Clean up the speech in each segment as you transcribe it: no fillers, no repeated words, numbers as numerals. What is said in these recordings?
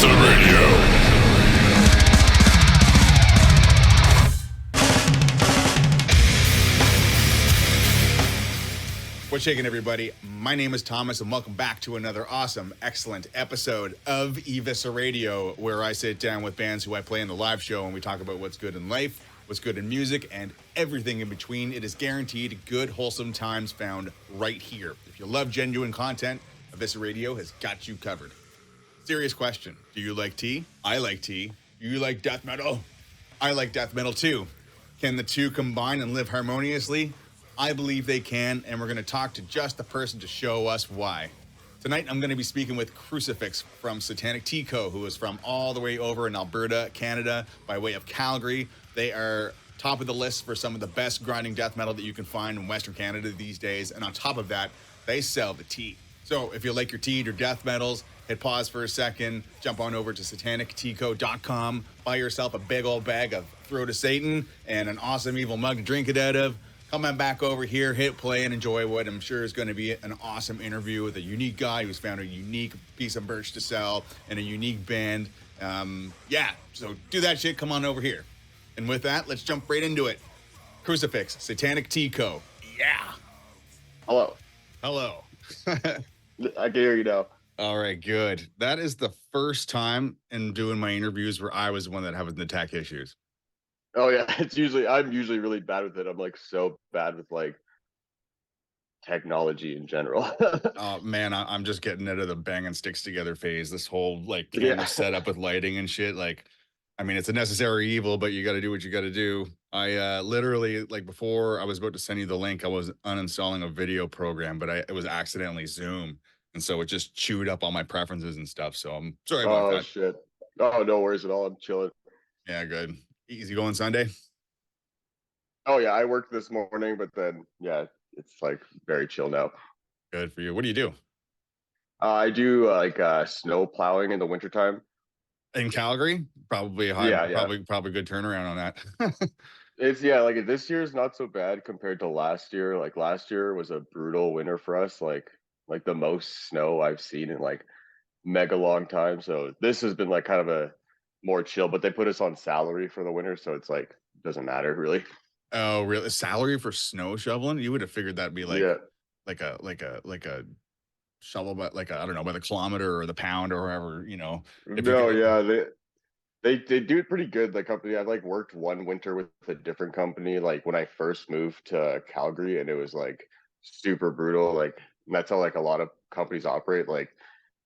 Evisceradio. What's shaking, everybody? My name is Thomas, and welcome back to another awesome, excellent episode of Evisceradio, where I sit down with bands who I play in the live show, and we talk about what's good in life, what's good in music, and everything in between. It is guaranteed good, wholesome times found right here. If you love genuine content, Evisceradio has got you covered. Serious question. Do you like tea? I like tea. Do you like death metal? I like death metal too. Can the two combine and live harmoniously? I believe they can, and we're going to talk to just the person to show us why. Tonight, I'm going to be speaking with Crucifix from Satanic who is from all the way over in Alberta, Canada, by way of Calgary. They are top of the list for some of the best grinding death metal that you can find in Western Canada these days, and on top of that, they sell the tea. So if you like your tea or death metals, hit pause for a second, jump on over to satanicteaco.com, buy yourself a big old bag of Throw to Satan and an awesome evil mug to drink it out of. Come on back over here, hit play, and enjoy what I'm sure is going to be an awesome interview with a unique guy who's found a unique piece of merch to sell and a unique band. So do that shit. Come on over here. And with that, let's jump right into it. Crucifix, Satanic Co. Yeah. Hello. Hello. I can hear you now. All right, good. That is the first time in doing my interviews where I was the one that having the tech issues. Oh yeah, I'm usually really bad with it. I'm like so bad with like technology in general. Oh man, I'm just getting out of the banging sticks together phase. This whole like camera setup with lighting and shit. Like, I mean, it's a necessary evil, but you got to do what you got to do. I literally, like, before I was about to send you the link, I was uninstalling a video program, but it was accidentally Zoom, and so it just chewed up all my preferences and stuff. So I'm sorry about that. Oh shit. Oh, no worries at all. I'm chilling. Yeah, good. Easy going Sunday. Oh yeah, I worked this morning, but then yeah, it's like very chill now. Good for you. What do you do? I do snow plowing in the wintertime. In Calgary? Probably high, Yeah. probably good turnaround on that. It's like this year's not so bad compared to last year. Like last year was a brutal winter for us, like the most snow I've seen in like mega long time. So this has been like kind of a more chill, but they put us on salary for the winter, so it's like doesn't matter really. Oh, really? Salary for snow shoveling? You would have figured that'd be like Yeah. like a shovel, but like I don't know, by the kilometer or the pound or whatever, if you No, could. yeah, they do it pretty good. The company I've like worked one winter with a different company, like when I first moved to Calgary, and it was like super brutal. Like that's how like a lot of companies operate, like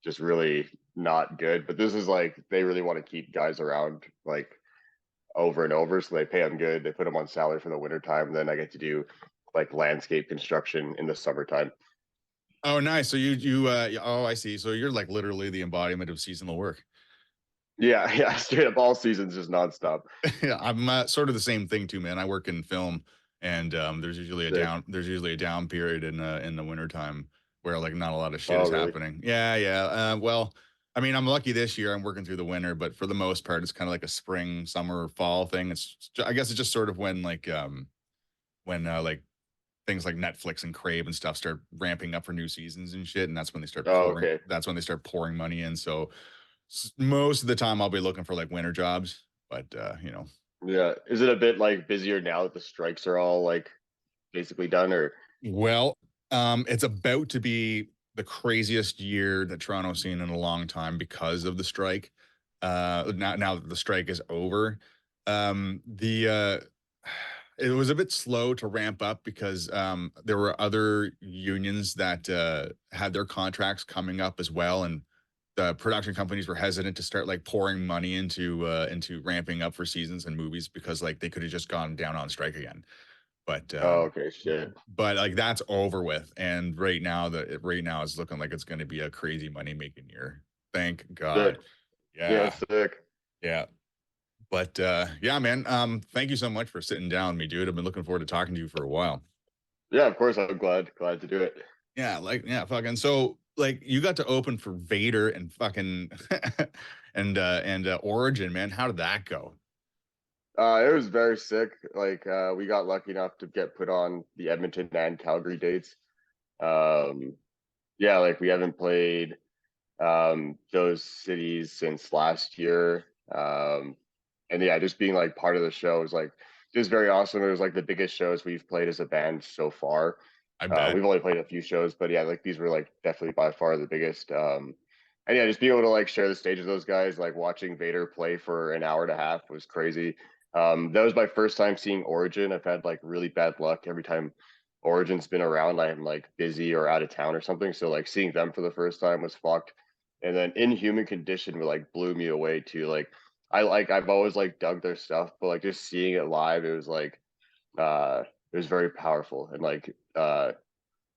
just really not good. But this is like they really want to keep guys around like over and over, so they pay them good. They put them on salary for the winter time. Then I get to do like landscape construction in the summertime. Oh, nice. So oh, I see. So you're like literally the embodiment of seasonal work. Yeah, straight up all seasons, just nonstop. Yeah, I'm sort of the same thing too, man. I work in film, and there's usually Sick. a down period in the wintertime where like not a lot of shit Oh, is really? happening. Yeah. Well, I mean, I'm lucky this year. I'm working through the winter, but for the most part, it's kind of like a spring, summer, fall thing. I guess it's just sort of when like things like Netflix and Crave and stuff start ramping up for new seasons and shit, and that's when they start Oh, pouring. okay. That's when they start pouring money in. So most of the time, I'll be looking for like winter jobs, but Yeah. Is it a bit like busier now that the strikes are all like basically done, or? Well, it's about to be the craziest year that Toronto's seen in a long time because of the strike. Now that the strike is over, the it was a bit slow to ramp up because there were other unions that had their contracts coming up as well, and the production companies were hesitant to start like pouring money into ramping up for seasons and movies because like they could have just gone down on strike again. But Oh, okay, shit. like that's over with, and right now it's looking like it's going to be a crazy money making year. Thank God. Sick. Yeah, Yeah, sick. yeah. But yeah, man. Thank you so much for sitting down with me, dude. I've been looking forward to talking to you for a while. Yeah, of course. I'm glad to do it. Yeah, fucking. So like, you got to open for Vader and fucking and Origin, man. How did that go? It was very sick. Like we got lucky enough to get put on the Edmonton and Calgary dates. Yeah, like we haven't played those cities since last year. And yeah, just being like part of the show is like just very awesome. It was like the biggest shows we've played as a band so far. I bet. We've only played a few shows, but yeah, like these were like definitely by far the biggest. And yeah, just being able to like share the stage with those guys, like watching Vader play for an hour and a half was crazy. That was my first time seeing Origin. I've had like really bad luck every time Origin's been around. I'm like busy or out of town or something. So like seeing them for the first time was fucked. And then Inhuman Condition like blew me away too. Like I've always like dug their stuff, but like just seeing it live, it was like it was very powerful and like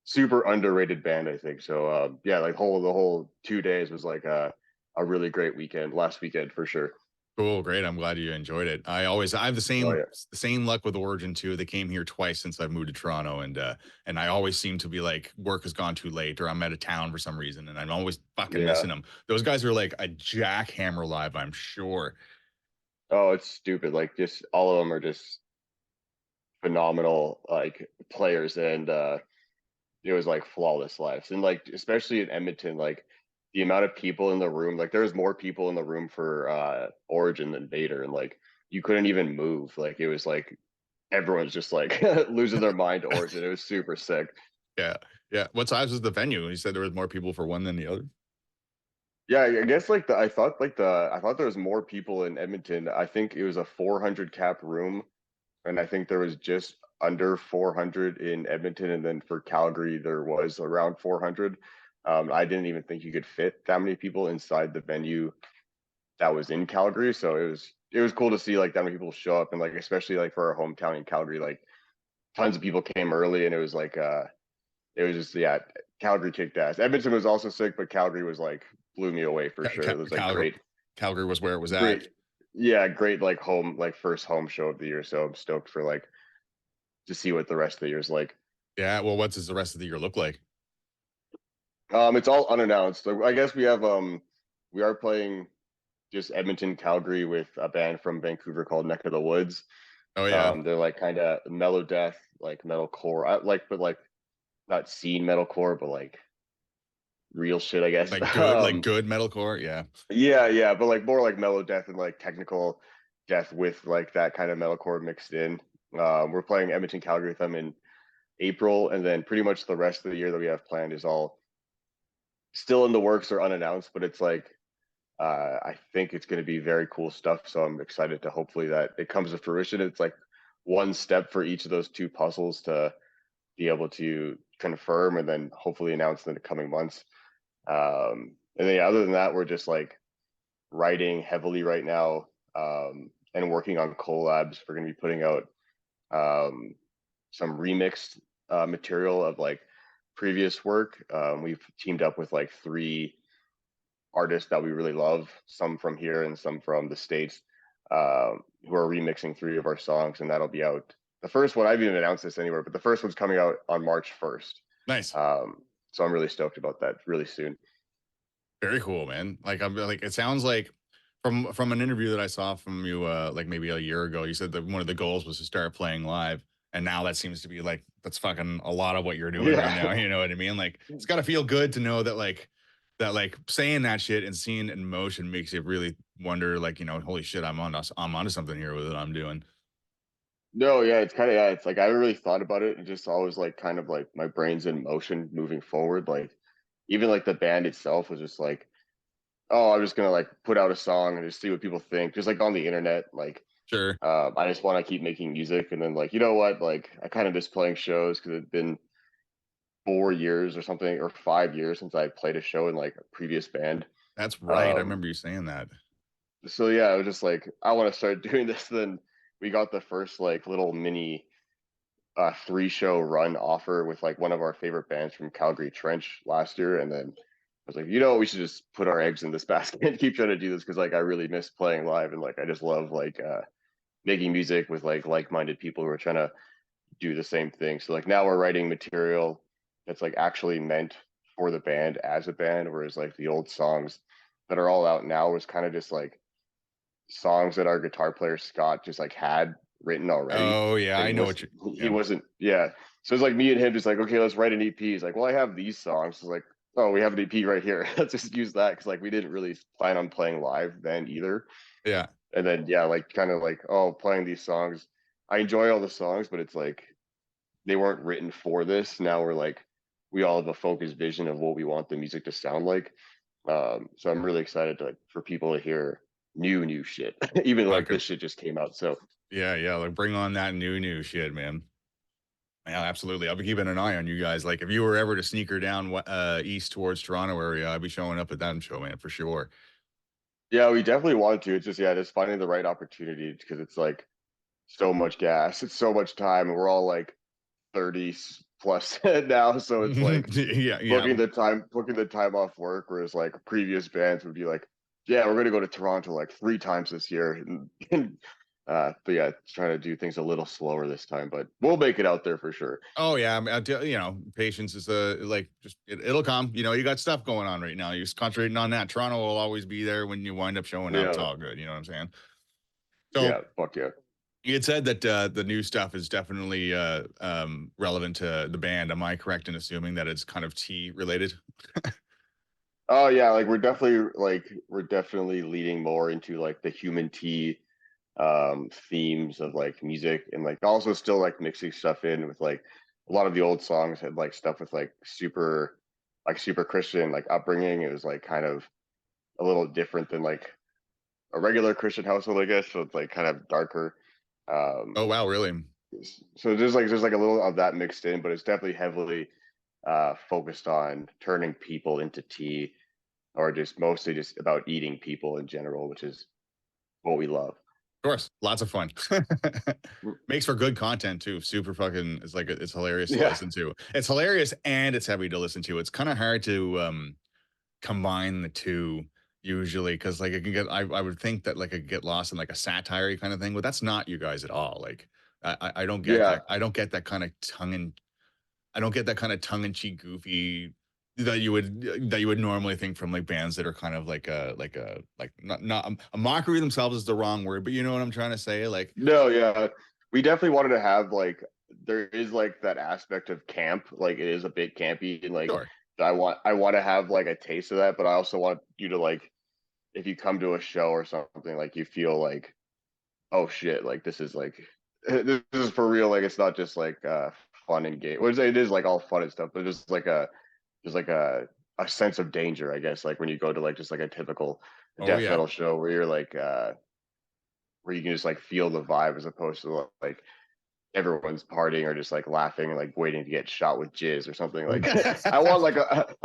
super underrated band, I think. So yeah, like the whole 2 days was like a really great weekend, last weekend for sure. Cool, great. I'm glad you enjoyed it. I have the Oh same yeah. the same luck with Origin too. They came here twice since I've moved to Toronto, and I always seem to be like work has gone too late or I'm out of town for some reason, and I'm always fucking Yeah. missing them. Those guys are like a jackhammer live, I'm sure. Oh, it's stupid. Like just all of them are just phenomenal like players, and it was like flawless lives. And like especially in Edmonton, like the amount of people in the room, like there was more people in the room for Origin than Vader, and like you couldn't even move. Like it was like everyone's just like losing their mind to Origin. It was super sick. Yeah, yeah. What size was the venue? You said there was more people for one than the other. Yeah, I guess like I thought there was more people in Edmonton. I think it was a 400 cap room, and I think there was just under 400 in Edmonton, and then for Calgary there was around 400. I didn't even think you could fit that many people inside the venue that was in Calgary, so it was cool to see like that many people show up, and like especially like for our hometown in Calgary, like tons of people came early, and it was like it was just yeah, Calgary kicked ass. Edmonton was also sick, but Calgary was like blew me away for sure. It was like Calgary, Calgary was where it was at. great, yeah, great like home like first home show of the year. So I'm stoked for like to see what the rest of the year's like. Yeah. Well, what does the rest of the year look like? It's all unannounced. So I guess we are playing just Edmonton, Calgary with a band from Vancouver called Neck of the Woods. Oh yeah, They're like kind of mellow death, like metalcore. I like, but like not scene metalcore, but like real shit, I guess. like good metalcore. Yeah. Yeah, yeah, but like more like mellow death and like technical death with like that kind of metalcore mixed in. We're playing Edmonton, Calgary with them in April, and then pretty much the rest of the year that we have planned is all still in the works or unannounced. But it's like I think it's going to be very cool stuff. So I'm excited to hopefully that it comes to fruition. It's like one step for each of those two puzzles to be able to confirm and then hopefully announce in the coming months. And then yeah, other than that, we're just like writing heavily right now, and working on collabs. We're going to be putting out um, some remixed material of like previous work. We've teamed up with like three artists that we really love, some from here and some from the States, who are remixing three of our songs, and that'll be out. The first one, I haven't even announced this anywhere, but the first one's coming out on March 1st. Nice. So I'm really stoked about that really soon. Very cool, man. Like I'm like it sounds like from an interview that I saw from you like maybe a year ago, you said that one of the goals was to start playing live. And now that seems to be like that's fucking a lot of what you're doing right now. Yeah. You know what I mean? Like it's gotta feel good to know that like saying that shit and seeing it in motion makes you really wonder, like, holy shit, I'm onto something here with what I'm doing. No, yeah, it's kind of yeah, it's like I haven't really thought about it and just always like kind of like my brain's in motion moving forward. Like even like the band itself was just like, oh, I'm just gonna like put out a song and just see what people think, just like on the internet. Like Sure. I just want to keep making music, and then like you know what, like I kind of miss playing shows because it's been 4 years or something or 5 years since I played a show in like a previous band. That's right. I Um, remember you saying that. so yeah, I was just like, I want to start doing this. Then we got the first like little mini 3 show run offer with like one of our favorite bands from Calgary Trench last year, and then I was like, we should just put our eggs in this basket and keep trying to do this because like I really miss playing live, and like I just love like making music with like-minded people who are trying to do the same thing. So like now we're writing material that's like actually meant for the band as a band, whereas like the old songs that are all out now was kind of just like songs that our guitar player Scott just like had written already. Oh yeah, Like I know what you he yeah. wasn't, yeah. So it's like me and him just like, okay, let's write an EP. He's like, well, I have these songs. It's like, oh, we have an EP right here. Let's just use that, because like we didn't really plan on playing live then either. Yeah. And then yeah, like kind of like, oh, playing these songs. I enjoy all the songs, but it's like they weren't written for this. Now we're like, we all have a focused vision of what we want the music to sound like. So I'm really excited to, like, for people to hear new shit, even like Okay. this shit just came out. So Yeah. Like bring on that new shit, man. Yeah, absolutely. I'll be keeping an eye on you guys. Like if you were ever to sneak her down east towards Toronto area, I'd be showing up at that show, man, for sure. yeah, we definitely wanted to. It's just, yeah, just finding the right opportunity, because it's like so much gas, it's so much time, and we're all like 30 plus now. So it's like Yeah. booking the time off work, whereas like previous bands would be like, yeah, we're gonna go to Toronto like 3 times this year. But yeah, trying to do things a little slower this time, but we'll make it out there for sure. Oh yeah, I mean, patience is like just it'll come. You got stuff going on right now. You're just concentrating on that. Toronto will always be there when you wind up showing up. It's Yeah, all good. You know what I'm saying? yeah, So fuck yeah. you had said that the new stuff is definitely relevant to the band. Am I correct in assuming that it's kind of tea related? Oh yeah, like we're definitely leading more into like the human tea themes of like music, and like also still like mixing stuff in with like a lot of the old songs had like stuff with like super Christian like upbringing. It was like kind of a little different than like a regular Christian household, I guess. So it's like kind of darker. Um, Oh wow, really? so there's like a little of that mixed in, but it's definitely heavily focused on turning people into tea, or just mostly just about eating people in general, which is what we love. Of course, lots of fun. Makes for good content too. Super fucking. It's like it's hilarious to Yeah, listen to. It's hilarious and it's heavy to listen to. It's kind of hard to combine the two usually because like it can get. I would think that like it could get lost in like a satire kind of thing, but that's not you guys at all. Like I don't get yeah, that. I don't get that kind of tongue and I don't get that kind of tongue in cheek goofy that you would normally think from like bands that are kind of like not a mockery themselves is the wrong word, but you know what I'm trying to say. Like no, yeah. We definitely wanted to have like, there is like that aspect of camp, like it is a bit campy, and like sure. I want to have like a taste of that, but I also want you to like, if you come to a show or something, like you feel like, oh shit, like this is like this is for real. Like it's not just like fun and game. Well, it is like all fun and stuff, but just like there's like a sense of danger, I guess. Like when you go to like just like a typical Oh death yeah. metal show, where you're like where you can just like feel the vibe, as opposed to like everyone's partying or just like laughing and like waiting to get shot with jizz or something. Like I want like a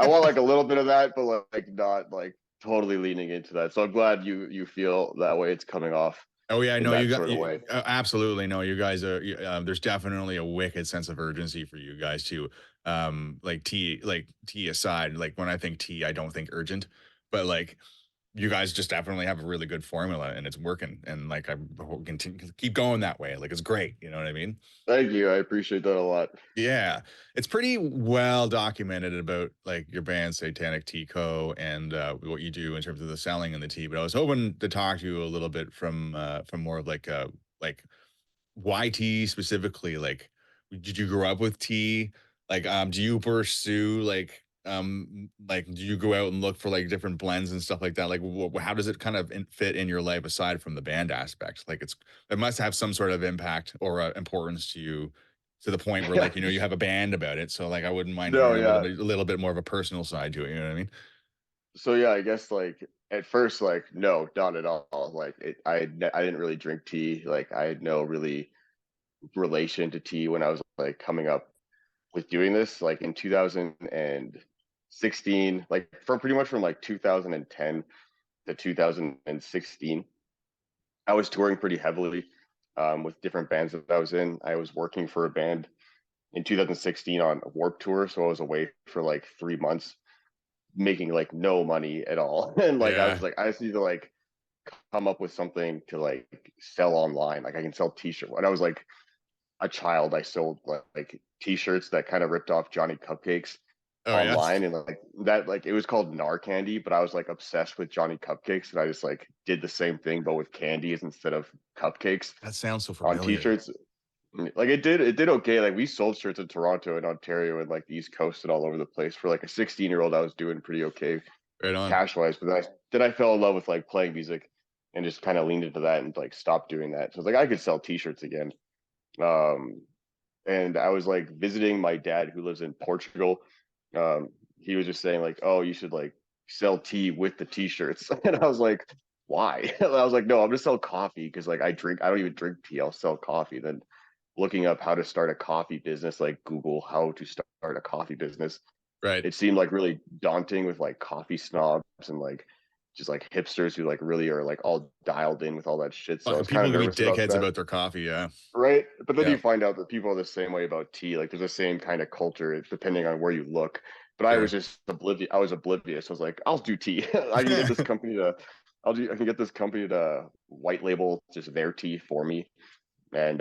little bit of that, but like not like totally leaning into that. So I'm glad you feel that way. It's coming off Oh yeah, in no, that sort of way. absolutely no. You guys are. There's definitely a wicked sense of urgency for you guys too. Like tea aside, like when I think tea, I don't think urgent, but like you guys just definitely have a really good formula and it's working. And like I continue keep going that way. Like it's great. You know what I mean? Thank you. I appreciate that a lot. Yeah, it's pretty well documented about like your band Satanic Tea Co. and what you do in terms of the selling and the tea. But I was hoping to talk to you a little bit from more of like why tea specifically. Like, did you grow up with tea? Like, do you pursue like do you go out and look for like different blends and stuff like that? Like, how does it kind of fit in your life aside from the band aspect? Like, it must have some sort of impact or importance to you to the point where like you have a band about it. So like I wouldn't mind No, hearing yeah. a little bit more of a personal side to it. You know what I mean? So yeah, I guess like at first, like no, not at all. Like I didn't really drink tea. Like I had no really relation to tea when I was like coming up with doing this. Like in 2016, like from pretty much from like 2010 to 2016, I was touring pretty heavily with different bands that I was in. I was working for a band in 2016 on a Warp Tour, so I was away for like 3 months, making like no money at all. And like I was Yeah. like, I just need to like come up with something to like sell online. Like I can sell t-shirts. When I was like a child, I sold like t-shirts that kind of ripped off Johnny Cupcakes Oh yeah. online, and like that, like it was called Nar Candy, but I was like obsessed with Johnny Cupcakes, and I just like did the same thing but with candies instead of cupcakes That sounds so on familiar. t-shirts. Like it did okay. Like we sold shirts in Toronto and Ontario and like the East Coast and all over the place. For like a 16-year-old, I was doing pretty okay Right on. cash wise. But then I fell in love with like playing music and just kind of leaned into that and like stopped doing that. So I was like I could sell T-shirts again. Um, and I was like visiting my dad who lives in Portugal. He was just saying like, oh, you should like sell tea with the T-shirts, and I was like, why? I was like, no, I'm gonna sell coffee because like I don't even drink tea. I'll sell coffee. Then looking up how to start a coffee business, like Google how to start a coffee business. Right. It seemed like really daunting with like coffee snobs and like just like hipsters who like really are like all dialed in with all that shit. So I Fucking was kind people of can be nervous about dickheads that. about their coffee. Yeah. Right. But then Yeah. you find out that people are the same way about tea. Like there's the same kind of culture, depending on where you look. But I was Sure. just oblivious. I was oblivious. I was like, I'll do tea. I can get this company to, I can get this company to white label just their tea for me. And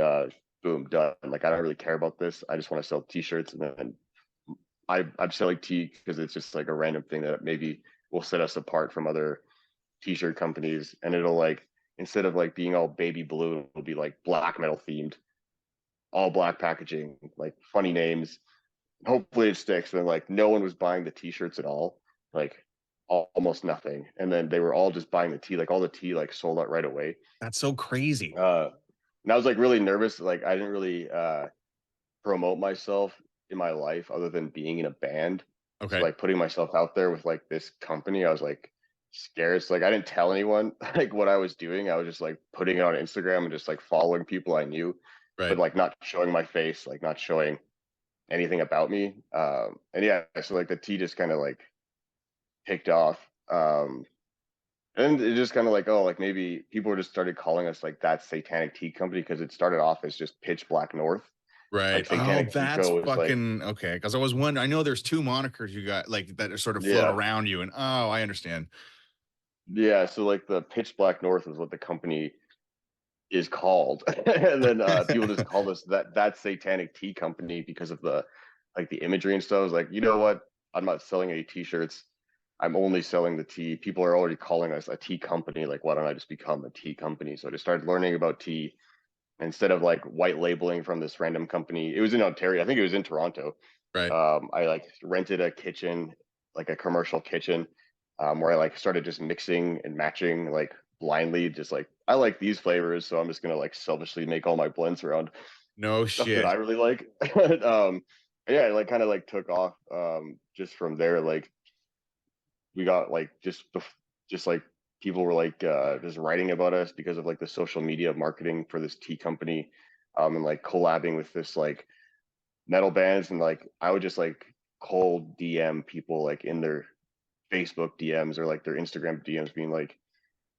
boom, done. Like I don't really care about this. I just want to sell t-shirts. And then I'm selling tea because it's just like a random thing that maybe will set us apart from other t-shirt companies. And it'll like, instead of like being all baby blue, it'll be like black metal themed, all black packaging, like funny names. Hopefully it sticks. And like no one was buying the t-shirts at all, like almost nothing. And then they were all just buying the tea, like all the tea like sold out right away. That's so crazy. And I was like really nervous. Like I didn't really promote myself in my life other than being in a band. So Okay. like putting myself out there with like this company, I was like scared. So like I didn't tell anyone like what I was doing. I was just like putting it on Instagram and just like following people I knew, but Right. like not showing my face, like not showing anything about me. And yeah, so like the tea just kind of like picked off. And it just kind of like, oh, like maybe people just started calling us like that Satanic Tea Company because it started off as just Pitch Black North. Right. Like Oh, Satanic Tea that's Co. was like, fucking okay. Because I was wondering. I know there's two monikers you got like that are sort of float yeah, around you, and oh, I understand. yeah. So like the Pitch Black North is what the company is called, and then people just called us that Satanic Tea Company because of the like the imagery and stuff. I was like, you know what? I'm not selling any T-shirts. I'm only selling the tea. People are already calling us a tea company. Like, why don't I just become a tea company? So I just started learning about tea instead of like white labeling from this random company. It was in Ontario. I think it was in Toronto. Right. I like rented a kitchen, like a commercial kitchen, where I like started just mixing and matching like blindly, just like I like these flavors, so I'm just gonna like selfishly make all my blends around No stuff that I shit. really like. Yeah, it like kind of like took off just from there. Like we got like just like people were like just writing about us because of like the social media marketing for this tea company, and like collabing with this like metal bands. And like I would just like cold DM people like in their Facebook DMs or like their Instagram DMs being like,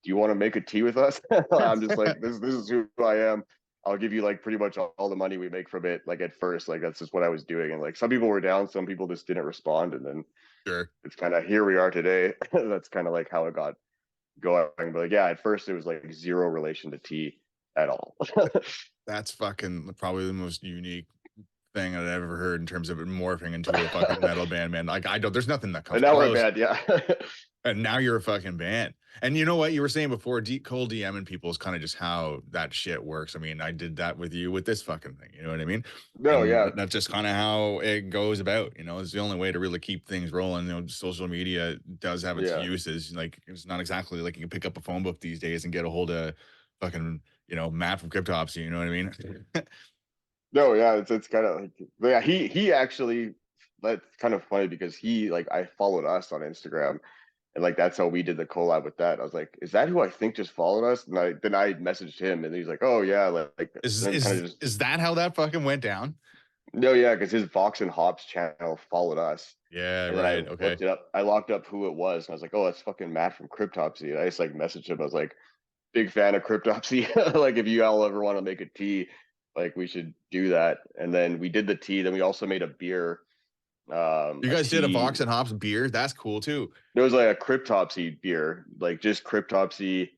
do you want to make a tea with us? I'm just like, this is who I am. I'll give you like pretty much all the money we make from it. Like at first, like that's just what I was doing. And like some people were down, some people just didn't respond. And then Sure. it's kind of here we are today. That's kind of like how it got going. But like, yeah, at first it was like zero relation to tea at all. That's fucking probably the most unique thing I've ever heard in terms of it morphing into a fucking metal band, man. Like I don't. There's nothing that comes And now we're close. bad. Yeah. And now you're a fucking band. And you know what you were saying before? Cold DMing people is kind of just how that shit works. I mean, I did that with you with this fucking thing. You know what I mean? No, And yeah. that's just kind of how it goes about. You know, it's the only way to really keep things rolling. You know, social media does have its Yeah. uses. Like it's not exactly like you can pick up a phone book these days and get a hold of fucking Matt from Cryptopsy. You know what I mean? No, yeah, it's kind of like, but yeah, he actually, that's kind of funny because he like I followed us on Instagram, and like that's how we did the collab with that. I was like, is that who I think just followed us? And I messaged him, and he's like, oh yeah, like Is then kind is of just is that how that fucking went down? no, yeah, because his Vox and Hops channel followed us, Yeah, and then I right. Okay. looked it up. I locked up who it was, and I was like, oh, that's fucking Matt from Cryptopsy. And I just like messaged him. I was like, big fan of Cryptopsy. Like if you all ever want to make a tea, like we should do that. And then we did the tea. Then we also made a beer, You a guys did a tea. Vox and Hops beer. That's cool too. There was like a Cryptopsy beer, like just Cryptopsy,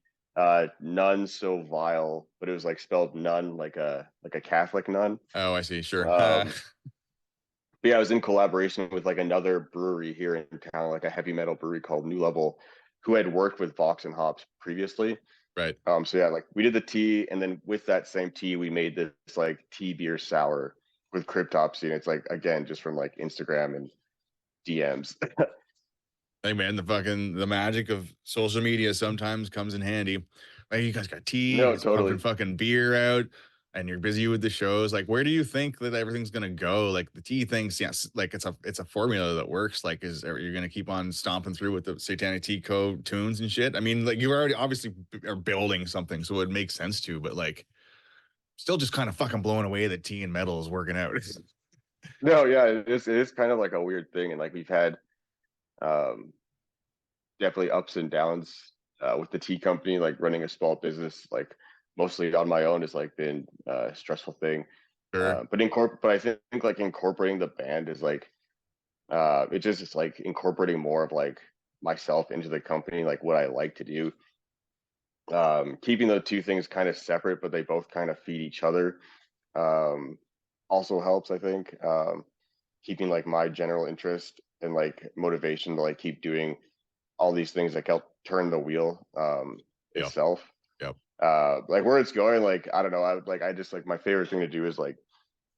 none so vile, but it was like spelled none like a Catholic nun. Oh, I see. Sure. But yeah, I was in collaboration with like another brewery here in town, like a heavy metal brewery called New Level, who had worked with Vox and Hops previously. Right. So yeah, like we did the tea, and then with that same tea, we made this like tea beer sour with Cryptopsy, and it's like again just from like Instagram and DMs. Hey man, the magic of social media sometimes comes in handy. Like you guys got tea, you No, guys are pumping totally. fucking beer out, and you're busy with the shows. Like, where do you think that everything's gonna go? Like the tea things, yes, like it's a formula that works. Like, you're gonna keep on stomping through with the Satanic Tea Co. tunes and shit? I mean, like you already obviously are building something, so it makes sense to, but like still just kind of fucking blown away that tea and metal is working out. No, yeah, it is kind of like a weird thing, and like we've had um definitely ups and downs with the tea company. Like running a small business, like mostly on my own, has like been a stressful thing. Sure. But I think like incorporating the band is like it just is like incorporating more of like myself into the company, like what I like to do. Keeping the two things kind of separate, but they both kind of feed each other. Um, Also helps, I think. Keeping like my general interest and like motivation to like keep doing all these things that help turn the wheel Yep. itself. Yep. Like where it's going, like I don't know. I just like my favorite thing to do is like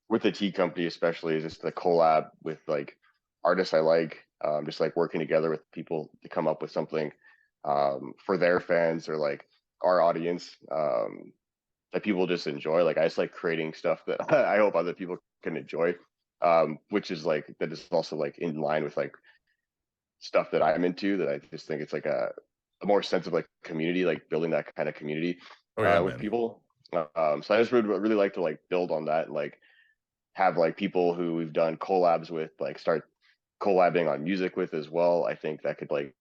with the tea company, especially, is just the collab with like artists I like. Just like working together with people to come up with something for their fans or like our audience that people just enjoy. Like I just like creating stuff that I hope other people can enjoy, which is like that is also like in line with like stuff that I'm into. That I just think it's like a more sense of like community, like building that kind of community Oh yeah, with man. people. So I just would really like to like build on that and like have like people who we've done collabs with, like start collabing on music with as well. I think that could like,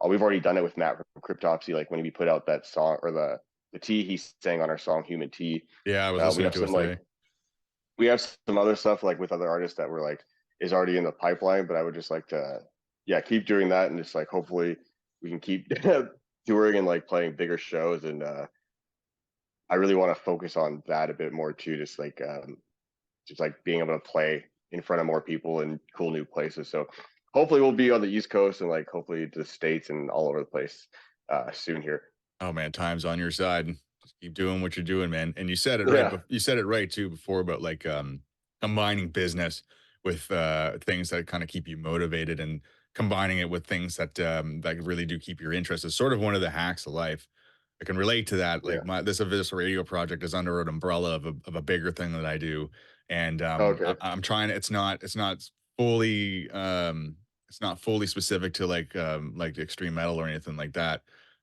we've already done it with Matt from Cryptopsy. Like when we put out that song or the tea he sang on our song Human Tea. Yeah, I was We listening have to it some like today. we have some other stuff like with other artists that were like is already in the pipeline. But I would just like to yeah keep doing that and just like hopefully we can keep touring and like playing bigger shows and I really want to focus on that a bit more too. Just like being able to play in front of more people in cool new places. So hopefully we'll be on the East Coast and like hopefully the States and all over the place soon here. Oh man, time's on your side. Just keep doing what you're doing, man. And you said it right. Yeah. You said it right too before about like combining business with things that kind of keep you motivated and combining it with things that really do keep your interest. Is sort of one of the hacks of life. I can relate to that. Yeah. Like this Evisceradio project is under an umbrella of a bigger thing that I do, and Okay. I'm trying. It's not fully it's not fully specific to like extreme metal or anything like that.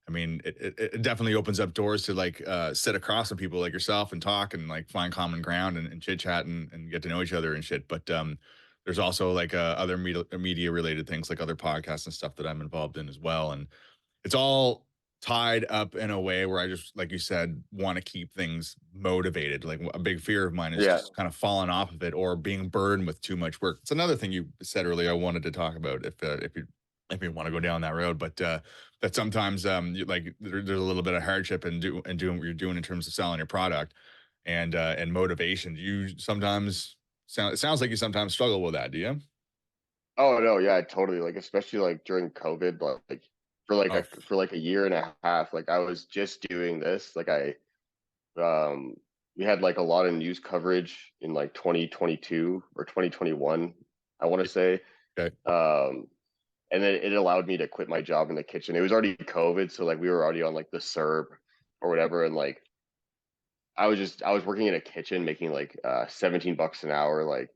I mean, it definitely opens up doors to like sit across from people like yourself and talk and like find common ground and chit chat and get to know each other and shit. But there's also like other media related things like other podcasts and stuff that I'm involved in as well. And it's all tied up in a way where I just, like you said, want to keep things motivated. Like a big fear of mine is Yeah. just kind of falling off of it or being burdened with too much work. It's another thing you said earlier I wanted to talk about if you want to go down that road, but that sometimes there's a little bit of hardship in doing what you're doing in terms of selling your product and motivation. Do you sometimes it sounds like you sometimes struggle with that, do you? Oh no, yeah, totally. Like especially like during COVID, like Oh, for like a year and a half, like I was just doing this. Like um we had like a lot of news coverage in like 2022 or 2021, I want to say. okay. Um and then it allowed me to quit my job in the kitchen. It was already COVID, so like we were already on like the CERB or whatever, and like I was working in a kitchen making like $17 an hour, like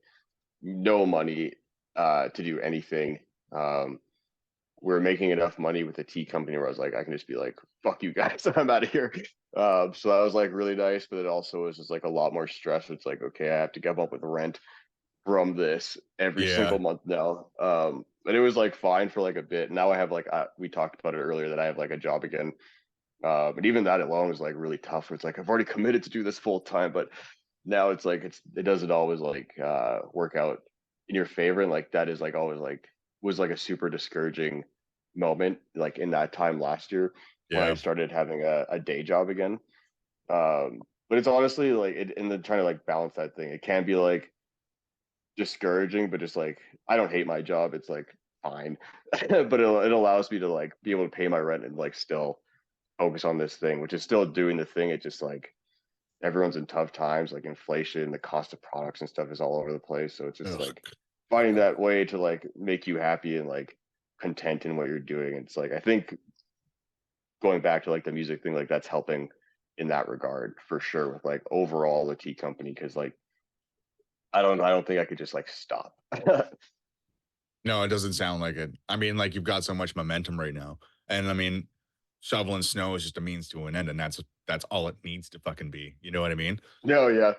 no money to do anything. Um we are making enough money with the tea company where I was like, I can just be like, fuck you guys, I'm out of here. So that was like really nice, but it also was just like a lot more stress. It's like, okay, I have to give up with rent from this every Yeah. single month now. But it was like fine for like a bit. Now I have like we talked about it earlier that I have like a job again. But even that alone is like really tough. Where it's like I've already committed to do this full time, but now it's like it doesn't always like work out in your favor, and like that is like always like was like a super discouraging moment like in that time last year when I Yeah. started having a day job again. But it's honestly like and then trying to like balance that thing. It can be like discouraging, but just like I don't hate my job. It's like fine, but it allows me to like be able to pay my rent and like still focus on this thing, which is still doing the thing. It's just like everyone's in tough times, like inflation, the cost of products and stuff is all over the place. So it's just Ugh. like finding that way to like make you happy and like content in what you're doing. It's like, I think going back to like the music thing, like that's helping in that regard for sure with like overall the tea company. Cause like, I don't think I could just like stop. No, it doesn't sound like it. I mean, like you've got so much momentum right now, and I mean, shoveling snow is just a means to an end, and that's all it needs to fucking be. You know what I mean? No, yeah,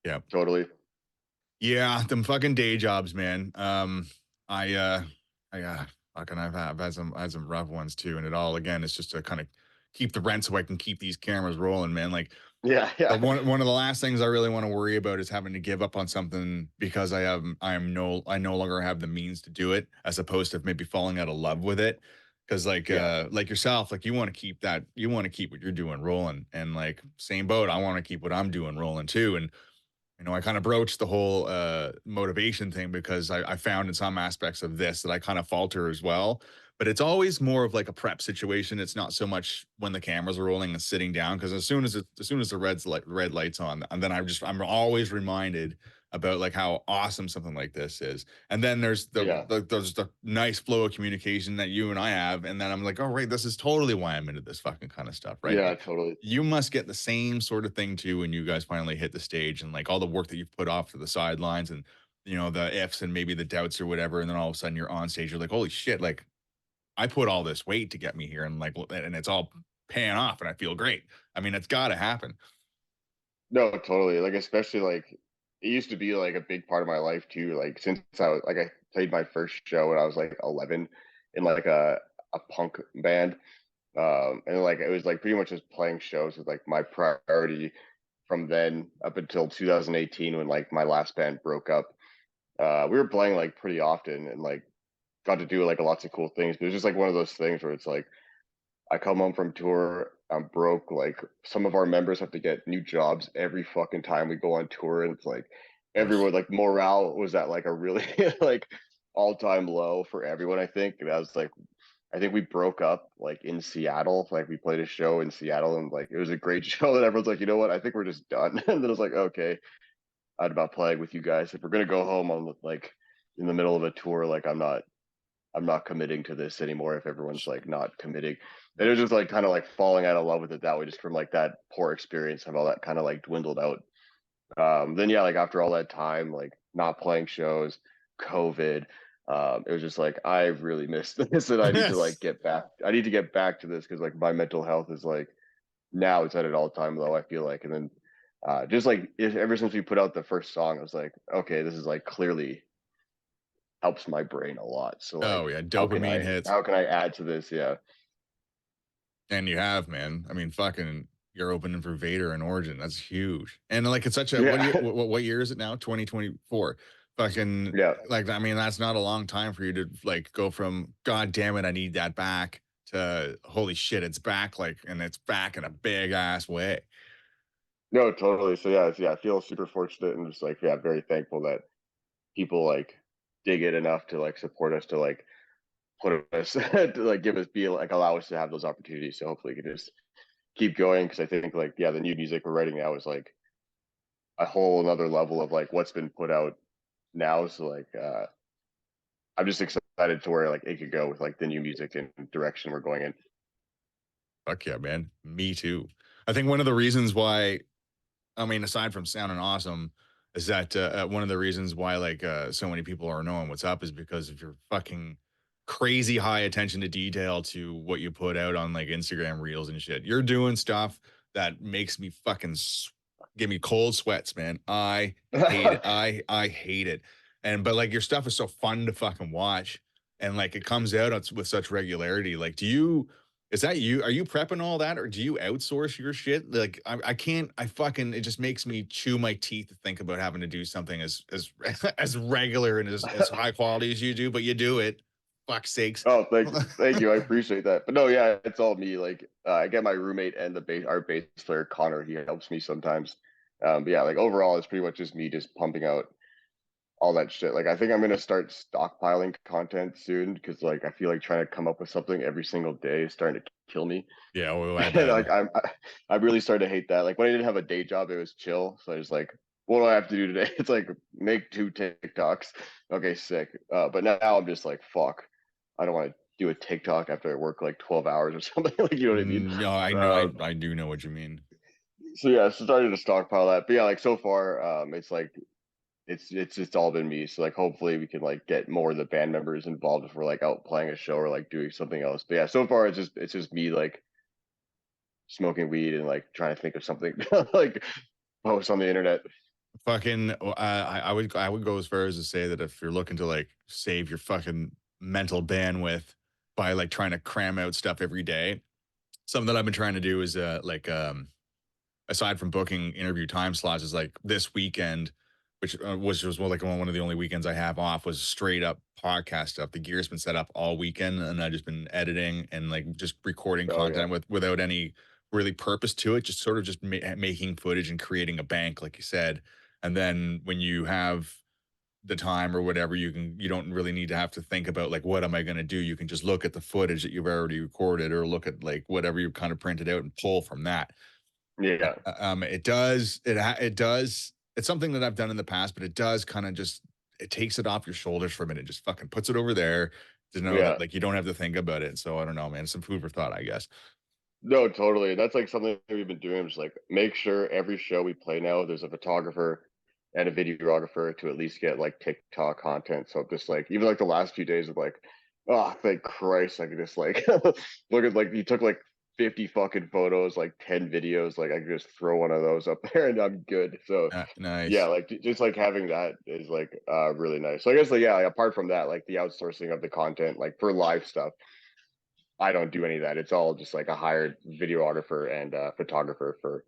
Yeah. totally. Yeah, them fucking day jobs, man. I fucking I've had some rough ones too, and it all again it's just to kind of keep the rent so I can keep these cameras rolling, man. Like Yeah, the yeah, one of the last things I really want to worry about is having to give up on something because I no longer have the means to do it, as opposed to maybe falling out of love with it. Because yeah, like yourself, like you want to keep what you're doing rolling, and like same boat, I want to keep what I'm doing rolling too, and I kind of broached the whole motivation thing because I found in some aspects of this that I kind of falter as well. But it's always more of like a prep situation. It's not so much when the cameras are rolling and sitting down because as soon as the red lights on, and then I'm always reminded about like how awesome something like this is. And then yeah, there's the nice flow of communication that you and I have, and then I'm like, oh right, this is totally why I'm into this fucking kind of stuff, right? yeah, totally. You must get the same sort of thing too when you guys finally hit the stage and like all the work that you've put off to the sidelines and the ifs and maybe the doubts or whatever, and then all of a sudden you're on stage, you're like, holy shit, like I put all this weight to get me here, and like and it's all paying off and I feel great. I mean, it's got to happen. No, totally. Like especially like it used to be like a big part of my life too. Like since I played my first show when I was like 11 in like a punk band. And like it was like pretty much just playing shows was like my priority from then up until 2018 when like my last band broke up. We were playing like pretty often and like got to do like lots of cool things. But it was just like one of those things where it's like I come home from tour, I'm broke. Like some of our members have to get new jobs every fucking time we go on tour, and it's like Ugh. everyone like morale was at like a really like all time low for everyone. I think, and I was like, I think we broke up like in Seattle. Like we played a show in Seattle, and like it was a great show. And everyone's like, you know what? I think we're just done. And then I was like, okay, I'd about playing with you guys. If we're gonna go home on like in the middle of a tour, like I'm not committing to this anymore if everyone's like not committing. And it was just like kind of like falling out of love with it that way, just from like that poor experience and all that kind of like dwindled out. Then yeah, like after all that time, like not playing shows, COVID, it was just like I really missed this and I need to like get back. I need to get back to this because like my mental health is like now it's at an all time low, I feel like. And then just like ever since we put out the first song, I was like, okay, this is like clearly helps my brain a lot. So Oh like yeah, how can dopamine I hits. how can I add to this? Yeah. And you have, man. I mean, fucking, you're opening for Vader and Origin. That's huge. And like, it's such a Yeah. what year is it now? 2024. Fucking, Yeah. like, I mean, that's not a long time for you to like go from God damn it, I need that back to holy shit, it's back. Like, and it's back in a big ass way. No, totally. So yeah, I feel super fortunate and just like yeah, very thankful that people like dig it enough to like support us to like put us to like give us be like allow us to have those opportunities. So hopefully we can just keep going because I think like yeah, the new music we're writing now is like a whole another level of like what's been put out now. So like I'm just excited to where like it could go with like the new music and direction we're going in. Fuck yeah, man. Me too. I think one of the reasons why, I mean, aside from sounding awesome, is that one of the reasons why like so many people are knowing what's up is because of your fucking crazy high attention to detail to what you put out on like Instagram reels and shit. You're doing stuff that makes me fucking give me cold sweats, man. I hate it. I hate it. And but like your stuff is so fun to fucking watch, and like it comes out with such regularity. Like, do you? Is that you? Are you prepping all that, or do you outsource your shit? Like, I can't. I fucking. It just makes me chew my teeth to think about having to do something as as regular and as high quality as you do, but you do it. Fuck's sakes. Oh, thank you. I appreciate that. But no, yeah, it's all me. Like I get my roommate and our bass player Connor. He helps me sometimes. But yeah, like overall, it's pretty much just me just pumping out all that shit. Like I think I'm gonna start stockpiling content soon because like I feel like trying to come up with something every single day is starting to kill me. Yeah, well, I And bet. like I really started to hate that. Like when I didn't have a day job, it was chill. So I was like, what do I have to do today? It's like make 2 TikToks. Okay, sick. But now I'm just like, fuck. I don't want to do a TikTok after I work like 12 hours or something. Like you know what I mean? No, I know. I do know what you mean. So yeah, so started to stockpile that. But yeah, like so far, it's like it's just all been me. So like hopefully we can like get more of the band members involved if we're like out playing a show or like doing something else. But yeah, so far it's just me like smoking weed and like trying to think of something like post on the internet. Fucking, I would go as far as to say that if you're looking to like save your fucking mental bandwidth by like trying to cram out stuff every day, something that I've been trying to do is aside from booking interview time slots, is like this weekend, which was just like one of the only weekends I have off, was straight up podcast stuff. The gear's been set up all weekend, and I've just been editing and like just recording Oh yeah, content without any really purpose to it, just sort of just making footage and creating a bank, like you said. And then when you have the time or whatever, you don't really need to have to think about like what am I going to do. You can just look at the footage that you've already recorded or look at like whatever you kind of printed out and pull from that. yeah, It does. It's something that I've done in the past, but it does kind of just, it takes it off your shoulders for a minute, just fucking puts it over there to know that yeah. like you don't have to think about it. So I don't know, man. Some food for thought, I guess. No, totally. That's like something we've been doing. Just like make sure every show we play now, there's a photographer and a videographer to at least get like TikTok content. So just like even like the last few days of like, oh, thank Christ, I could just like look at like you took like 50 fucking photos, like 10 videos, like I could just throw one of those up there and I'm good. So yeah, Nice. like just like having that is like really nice. So I guess like yeah, like, apart from that, like the outsourcing of the content, like for live stuff, I don't do any of that. It's all just like a hired videographer and photographer for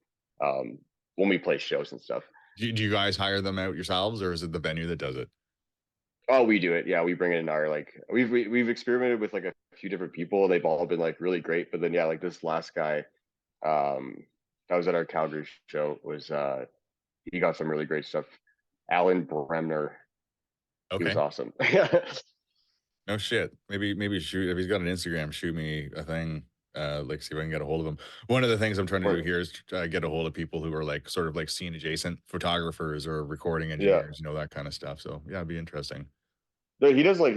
when we play shows and stuff. Do you guys hire them out yourselves, or is it the venue that does it? Oh, we do it. Yeah, we bring in our like we've experimented with like a few different people. They've all been like really great. But then yeah, like this last guy that was at our Calgary show was he got some really great stuff. Alan Bremner, he was Okay. awesome. No shit. Maybe shoot, if he's got an Instagram, shoot me a thing. Like see if I can get a hold of him. One of the things I'm trying to do here is get a hold of people who are like sort of like scene adjacent photographers or recording Yeah. engineers, that kind of stuff. So yeah, it'd be interesting. No, he does like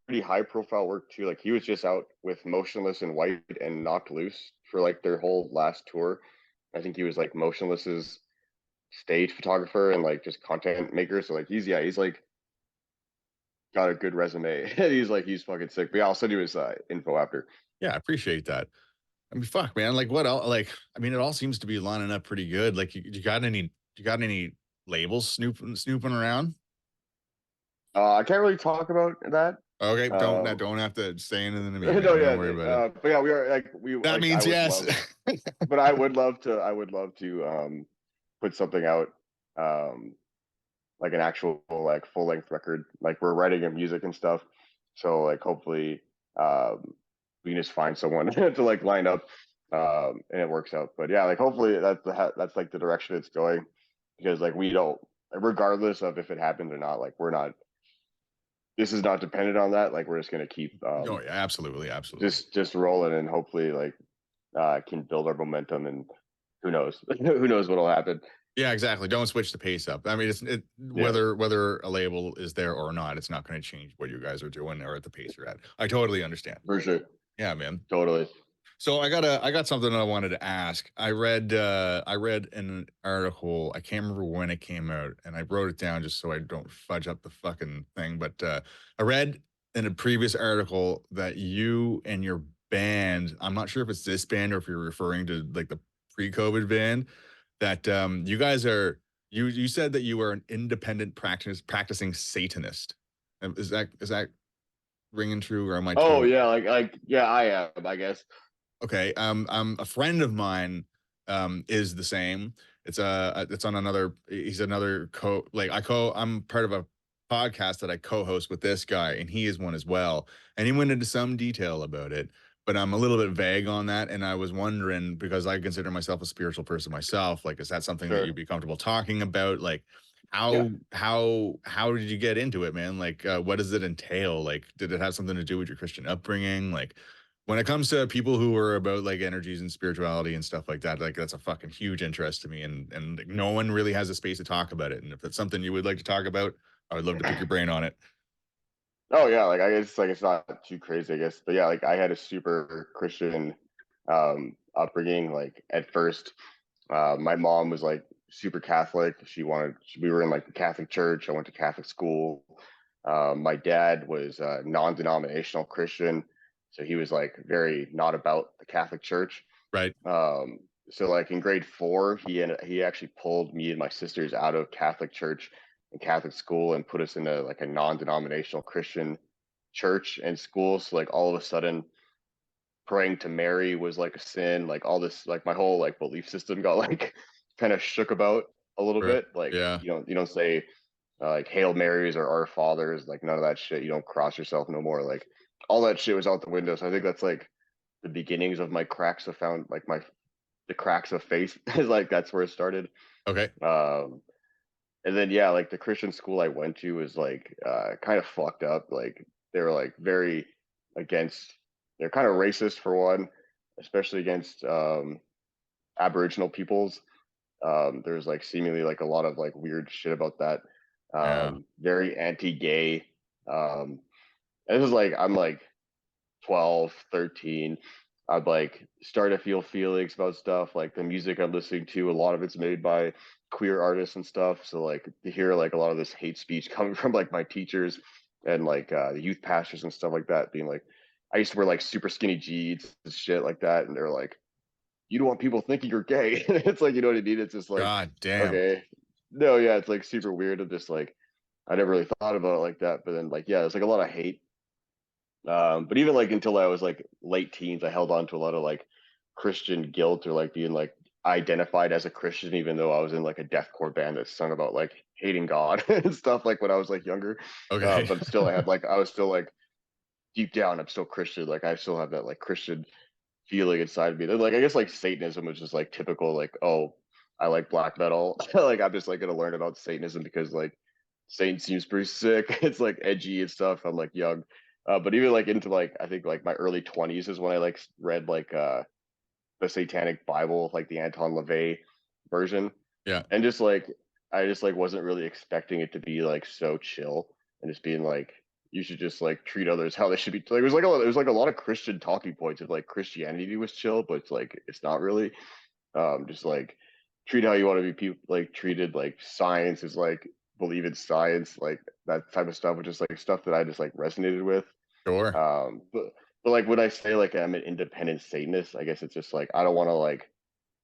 pretty high profile work too. Like he was just out with Motionless in White and Knocked Loose for like their whole last tour. I think he was like Motionless's stage photographer and like just content maker. So like he's like got a good resume. He's fucking sick. But yeah, I'll send you his info after. Yeah, I appreciate that. I mean, fuck, man. Like, what else? Like, I mean, it all seems to be lining up pretty good. Like, you got any labels snooping around? I can't really talk about that. Okay, Um, don't have to say anything to me, no, man. yeah, Don't worry about it. but yeah, we are like we That like I means would yes. love, but I would love to put something out like an actual like full length record. Like we're writing a music and stuff. So like hopefully we can just find someone to like line up and it works out. But yeah, like hopefully that's like the direction it's going because like we don't regardless of if it happens or not, like we're not this is not dependent on that. Like we're just gonna keep Oh yeah, absolutely, absolutely. just rolling and hopefully like can build our momentum and who knows who knows what'll happen. Yeah, exactly. Don't switch the pace up. I mean, Yeah, whether a label is there or not, it's not going to change what you guys are doing or at the pace you're at. I totally understand. for sure. Yeah, man. Totally. So I got something I wanted to ask. I read an article. I can't remember when it came out, and I wrote it down just so I don't fudge up the fucking thing. But I read in a previous article that you and your band, I'm not sure if it's this band or if you're referring to like the pre-COVID band, that you guys are you said that you are an independent practicing Satanist. Is that ringing true, or am I Oh totally? yeah, like yeah, I am, I guess. Okay. A friend of mine is the same. It's on another, he's another I'm part of a podcast that I co-host with this guy, and he is one as well. And he went into some detail about it, but I'm a little bit vague on that. And I was wondering, because I consider myself a spiritual person myself, like, is that something that Sure. you'd be comfortable talking about? Like, how did you get into it, man? Like, what does it entail? Like, did it have something to do with your Christian upbringing? Like, when it comes to people who are about like energies and spirituality and stuff like that, like that's a fucking huge interest to me, and like, no one really has a space to talk about it. And if that's something you would like to talk about, I would love to pick your brain on it. Oh yeah, like I guess like it's not too crazy, I guess. But yeah, like I had a super Christian upbringing. Like at first, my mom was like super Catholic. We were in like the Catholic church. I went to Catholic school. My dad was non-denominational Christian, so he was like very not about the Catholic Church. Right. Um, so like in grade 4, he actually pulled me and my sisters out of Catholic church and Catholic school and put us in a like a non-denominational Christian church and school. So like all of a sudden praying to Mary was like a sin. Like all this, like my whole like belief system got like kind of shook about a little Right. bit. Like Yeah. you don't say like Hail Marys or Our Fathers, like none of that shit. You don't cross yourself no more. Like all that shit was out the window. So I think that's like the beginnings of my cracks of found like my the cracks of faith is like that's where it started. Okay. Um, and then yeah, like the Christian school I went to was like kind of fucked up. Like they were like very against. They're kind of racist for one, especially against Aboriginal peoples. There's like seemingly like a lot of like weird shit about that. Yeah. Very anti-gay. And this is like I'm like 12, 13, I'd like start to feel feelings about stuff. Like the music I'm listening to, a lot of it's made by queer artists and stuff. So like to hear like a lot of this hate speech coming from like my teachers and like the youth pastors and stuff like that, being like, I used to wear like super skinny jeans and shit like that, and they're like, you don't want people thinking you're gay. It's like, you know what I mean? It's just like, God damn. okay, no, yeah, it's like super weird. I'm just like, I never really thought about it like that, but then like, yeah, there's like a lot of hate. But even like until I was like late teens, I held on to a lot of like Christian guilt or like being like identified as a Christian, even though I was in like a deathcore band that sung about like hating God and stuff like when I was like younger. Okay. But still, I was still like deep down, I'm still Christian. Like I still have that like Christian feeling inside of me. Like I guess like Satanism was just like typical, like, oh, I like black metal. Like I'm just like gonna learn about Satanism because like Satan seems pretty sick. It's like edgy and stuff. I'm like young. But even like into like I think like my early 20s is when I like read like the Satanic Bible, like the Anton LaVey version. Yeah. And just like I just like wasn't really expecting it to be like so chill and just being like you should just like treat others how they should be. Like it was like a lot of Christian talking points of like Christianity was chill, but it's like it's not really. Just like treat how you want to be people like treated. Like science is like believe in science, like that type of stuff, which is like stuff that I just like resonated with. Sure. But like when I say like I'm an independent Satanist, I guess it's just like I don't want to like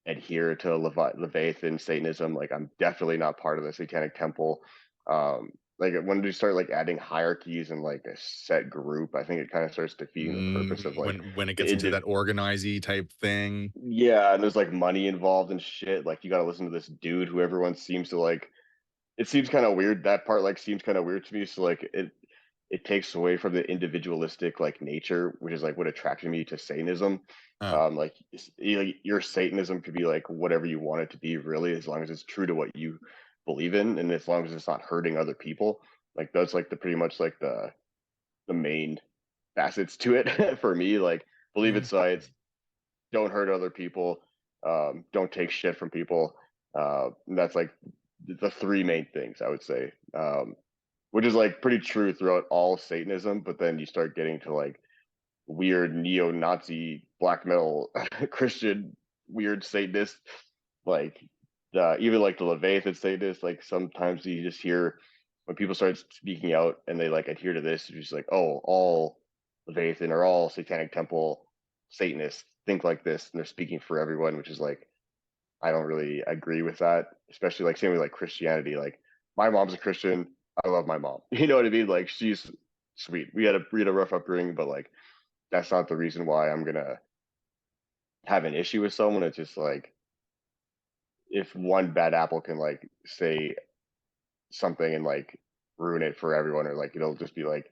adhere to Leviathan Satanism. Like I'm definitely not part of the Satanic Temple. Like when you start like adding hierarchies and like a set group, I think it kind of starts defeating the purpose of like When it the gets into that organizy type thing. yeah, and there's like money involved and shit. Like you got to listen to this dude who everyone seems to like. It seems kind of weird. That part like seems kind of weird to me. So like it takes away from the individualistic like nature, which is like what attracted me to Satanism. Huh. Like your Satanism could be like whatever you want it to be, really, as long as it's true to what you believe in, and as long as it's not hurting other people. Like that's like the pretty much like the main facets to it for me. Like believe in Yeah. science, don't hurt other people, don't take shit from people. That's like the three main things I would say. Which is like pretty true throughout all Satanism. But then you start getting to like weird neo-Nazi black metal Christian weird Satanist, like even like the Leviathan Satanist. Like sometimes you just hear when people start speaking out and they like adhere to this, you're just like, oh, all Leviathan or all Satanic Temple Satanists think like this, and they're speaking for everyone, which is like I don't really agree with that, especially like same with like Christianity. Like my mom's a Christian. I love my mom. You know what I mean? Like she's sweet. We had a rough upbringing, but like that's not the reason why I'm gonna have an issue with someone. It's just like if one bad apple can like say something and like ruin it for everyone, or like it'll just be like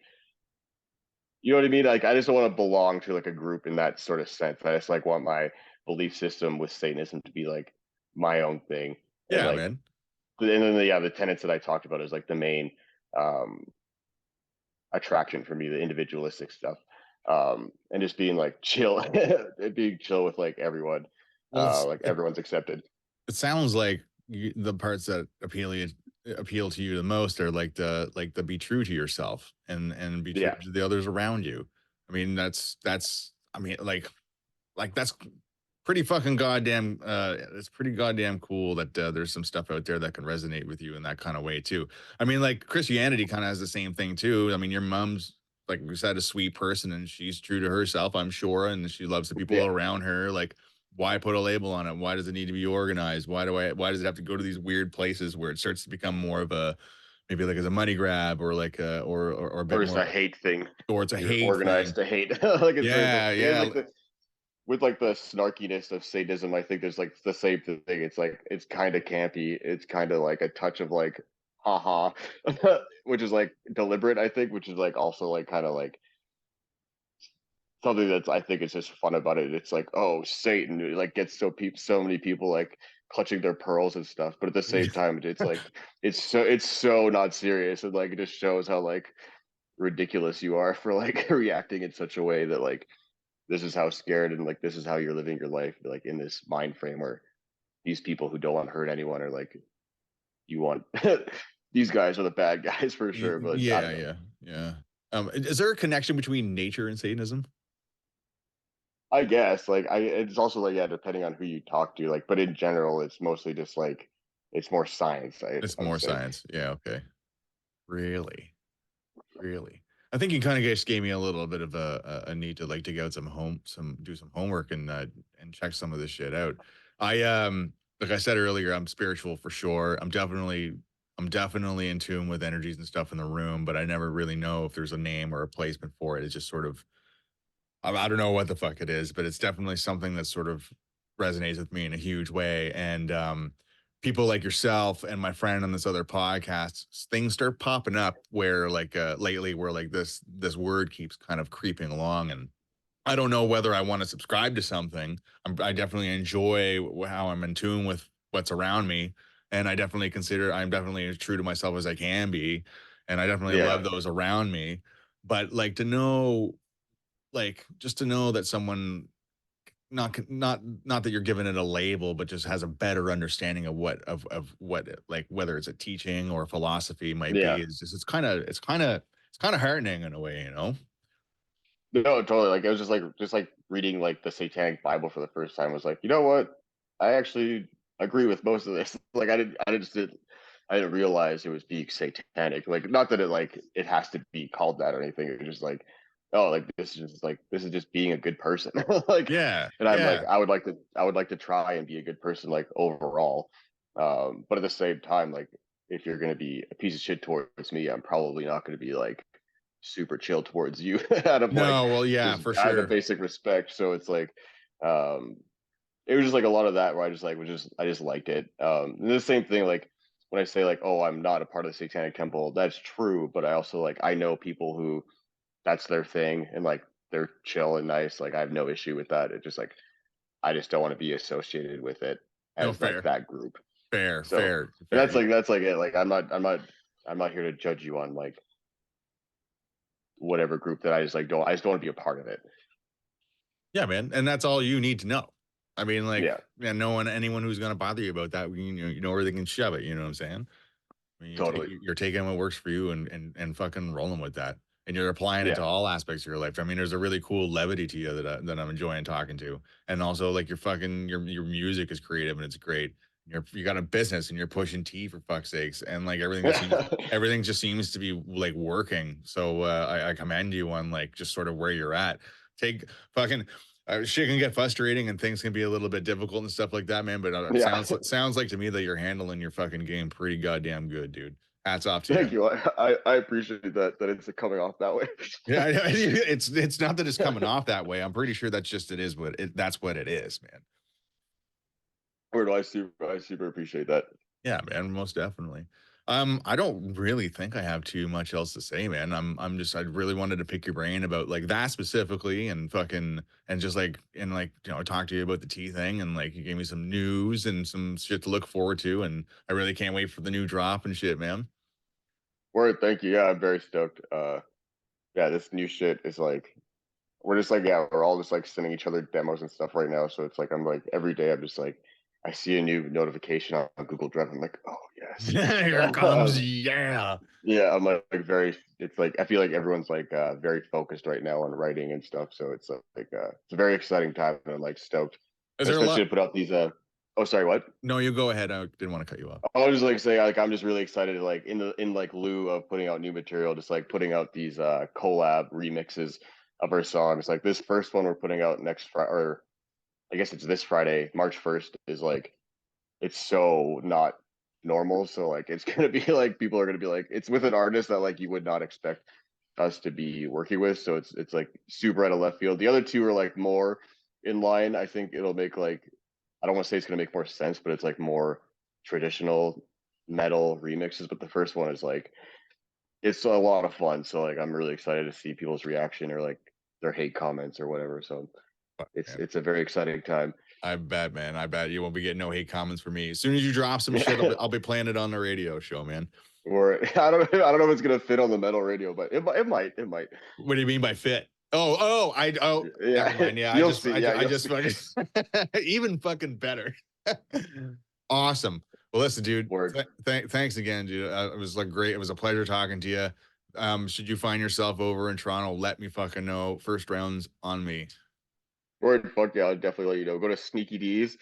you know what I mean? Like I just don't want to belong to like a group in that sort of sense. I just like want my belief system with Satanism to be like my own thing. And Yeah, like man. and then the tenets that I talked about is like the main um, attraction for me, the individualistic stuff, and just being like chill, being chill with like everyone, Well, like everyone's accepted. it sounds like the parts that appeal to you the most are like the be true to yourself and be true Yeah, to the others around you. I mean, I mean, like that's pretty fucking goddamn it's pretty goddamn cool that there's some stuff out there that can resonate with you in that kind of way too. I mean, like Christianity kind of has the same thing too. I mean, your mom's, like we said, a sweet person and she's true to herself, I'm sure, and she loves the people yeah. around her. Like, why put a label on it? Why does it need to be organized? Why does it have to go to these weird places where it starts to become more of a, maybe like as a money grab, or like or a Or bit just more, a hate thing. or it's a You're hate organized thing. to hate. Like Yeah, it is yeah. like the with like the snarkiness of sadism. I think there's like the same thing. It's like it's kind of campy. It's kind of like a touch of like haha, which is like deliberate. I think, which is like also like kind of like something that's I think is just fun about it. It's like, oh, Satan, it like gets so many people like clutching their pearls and stuff, but at the same time, it's like it's so not serious, and like it just shows how like ridiculous you are for like reacting in such a way that like this is how scared and like this is how you're living your life, like in this mind frame where these people who don't want to hurt anyone are like you want these guys are the bad guys for sure, but I Yeah, don't know. yeah, yeah. Is there a connection between nature and Satanism? I guess like I it's also like yeah, depending on who you talk to, like but in general it's mostly just like it's more science, It's I would more say. science. Yeah, okay. Really? Really? I think you kind of just gave me a little bit of a need to like dig out do some homework and check some of this shit out. Like I said earlier, I'm spiritual for sure. I'm definitely in tune with energies and stuff in the room, but I never really know if there's a name or a placement for it. It's just sort of, I don't know what the fuck it is, but it's definitely something that sort of resonates with me in a huge way. And people like yourself and my friend on this other podcast, things start popping up where like lately, where like this word keeps kind of creeping along, and I don't know whether I want to subscribe to something. I definitely enjoy how I'm in tune with what's around me, and I'm definitely as true to myself as I can be, and I definitely Yeah. love those around me. But like to know, like just to know that someone, not that you're giving it a label, but just has a better understanding of what like whether it's a teaching or a philosophy might Yeah. be, is just it's kind of heartening in a way, you know. No, totally. Like it was just like reading like the Satanic Bible for the first time was like, you know what? I actually agree with most of this. Like I didn't realize it was being satanic. Like not that it has to be called that or anything. It's just like, oh, like this is just being a good person. Like Yeah, and I'm like yeah. I would like to try and be a good person like overall. But at the same time, like if you're gonna be a piece of shit towards me, I'm probably not gonna be like super chill towards you out of like No, well, yeah, just for out of sure. basic respect. So it's like um it was just like a lot of that where I just liked it. And the same thing like when I say like, oh, I'm not a part of the Satanic Temple, that's true, but I also like I know people who that's their thing and like they're chill and nice. Like I have no issue with that. It just like I just don't want to be associated with it No, as like fair, that group. fair, So fair, and fair. that's like it. Like I'm not here to judge you on like whatever group that I just don't want to be a part of it. Yeah, man, and that's all you need to know. I mean, like, Yeah, yeah, no one, anyone who's gonna bother you about that, you know where they can shove it. You know what I'm saying? I mean, totally. you're taking what works for you and fucking rolling with that, and you're applying it Yeah. to all aspects of your life. I mean, there's a really cool levity to you that I'm enjoying talking to, and also like your music is creative and it's great. You got a business and you're pushing tea for fuck's sakes, and like everything just seems to be like working. So I commend you on like just sort of where you're at. Take fucking. Shit can get frustrating and things can be a little bit difficult and stuff like that, man. But it Yeah. sounds like to me that you're handling your fucking game pretty goddamn good, dude. Hats off to you. Thank you. I appreciate that it's coming off that way. Yeah, it's not that it's coming off that way. I'm pretty sure that's just that's what it is, man. Word, I super appreciate that. Yeah, man, most definitely. I don't really think I have too much else to say, man. I really wanted to pick your brain about like that specifically and fucking and just like and like talk to you about the tea thing and like you gave me some news and some shit to look forward to and I really can't wait for the new drop and shit, man. Word, thank you. Yeah, I'm very stoked. Yeah, this new shit is like we're just like yeah, we're all just like sending each other demos and stuff right now. So it's like I'm like every day I'm just like I see a new notification on Google Drive. I'm like, oh yes. Here it comes, yeah. Yeah, I'm like very. It's like I feel like everyone's like very focused right now on writing and stuff. So it's like it's a very exciting time, and I'm like stoked, Is there a especially lot? to put out these. Oh, sorry, what? No, you go ahead. I didn't want to cut you off. I was just like saying like I'm just really excited like in like lieu of putting out new material, just like putting out these collab remixes of our songs. Like this first one we're putting out next Friday, or I guess it's this Friday, March 1st, is like it's so not normal. So like it's gonna be like people are gonna be like it's with an artist that like you would not expect us to be working with. So it's like super out of left field. The other two are like more in line. I think it'll make like I don't want to say it's gonna make more sense, but it's like more traditional metal remixes. But the first one is like it's a lot of fun. So like I'm really excited to see people's reaction or like their hate comments or whatever. So Fuck, it's man. it's a very exciting time. I bet, man. I bet you won't be getting no hate comments from me. As soon as you drop some shit, Yeah. I'll be playing it on the radio show, man. Or I don't know if it's gonna fit on the metal radio, but it might. What do you mean by fit? Never Yeah, mind. Yeah, you'll see. Yeah, I you'll just see. fucking even fucking better. Awesome. Well, listen, dude. Word. Thanks again, dude. It was like great. It was a pleasure talking to you. Should you find yourself over in Toronto, let me fucking know. First rounds on me. Word. Fuck yeah, I'll definitely let you know. Go to Sneaky D's.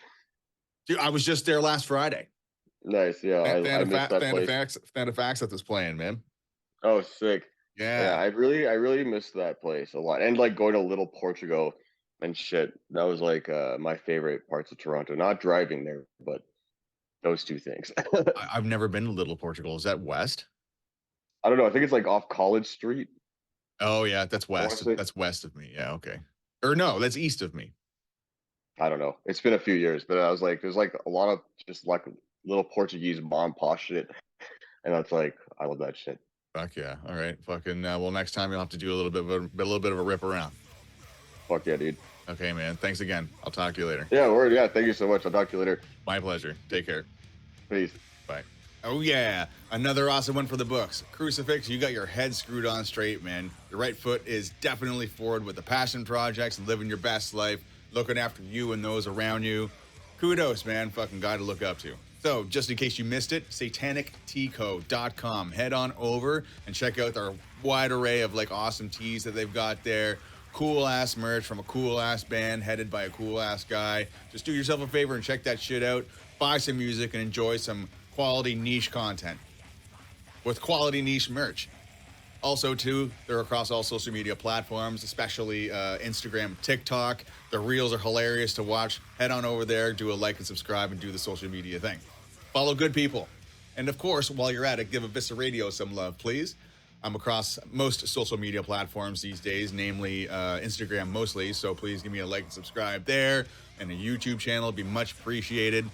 Dude, I was just there last Friday. Nice. Yeah, I missed that place. Fan of facts that was playing, man. Oh, sick. Yeah, Yeah. I really missed that place a lot. And like going to Little Portugal and shit. That was like my favorite parts of Toronto. Not driving there, but those two things. I've never been to Little Portugal. Is that west? I don't know. I think it's like off College Street. Oh yeah, that's I want west. to say. That's west of me. Yeah, okay. Or no, that's east of me. I don't know. It's been a few years, but I was like, there's like a lot of just like little Portuguese mom posh shit, and that's like, I love that shit. Fuck yeah. All right. Fucking well, next time you'll have to do a little bit of a rip around. Fuck yeah, dude. Okay, man. Thanks again. I'll talk to you later. Yeah, word. Yeah, thank you so much. I'll talk to you later. My pleasure. Take care. Peace. Bye. Oh yeah, another awesome one for the books. Crucifix, you got your head screwed on straight, man. Your right foot is definitely forward with the passion projects and living your best life, looking after you and those around you. Kudos, man. Fucking guy to look up to. So, just in case you missed it, satanicteaco.com. Head on over and check out their wide array of like awesome tees that they've got there. Cool ass merch from a cool ass band headed by a cool ass guy. Just do yourself a favor and check that shit out. Buy some music and enjoy some quality niche content with quality niche merch. Also, too, they're across all social media platforms, especially Instagram, TikTok. The reels are hilarious to watch. Head on over there, do a like and subscribe, and do the social media thing. Follow good people. And of course, while you're at it, give Evisceradio some love, please. I'm across most social media platforms these days, namely Instagram mostly. So please give me a like and subscribe there. And a YouTube channel would be much appreciated.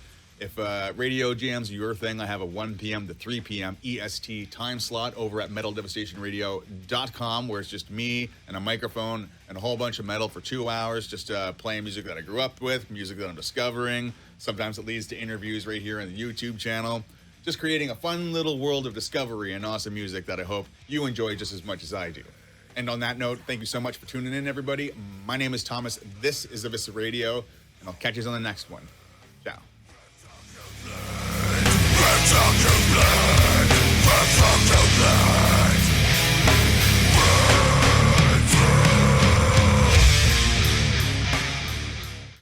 If radio jams are your thing, I have a 1 p.m. to 3 p.m. EST time slot over at metaldevastationradio.com, where it's just me and a microphone and a whole bunch of metal for 2 hours, just playing music that I grew up with, music that I'm discovering. Sometimes it leads to interviews right here on the YouTube channel. Just creating a fun little world of discovery and awesome music that I hope you enjoy just as much as I do. And on that note, thank you so much for tuning in, everybody. My name is Thomas. This is Evisceradio, and I'll catch you on the next one.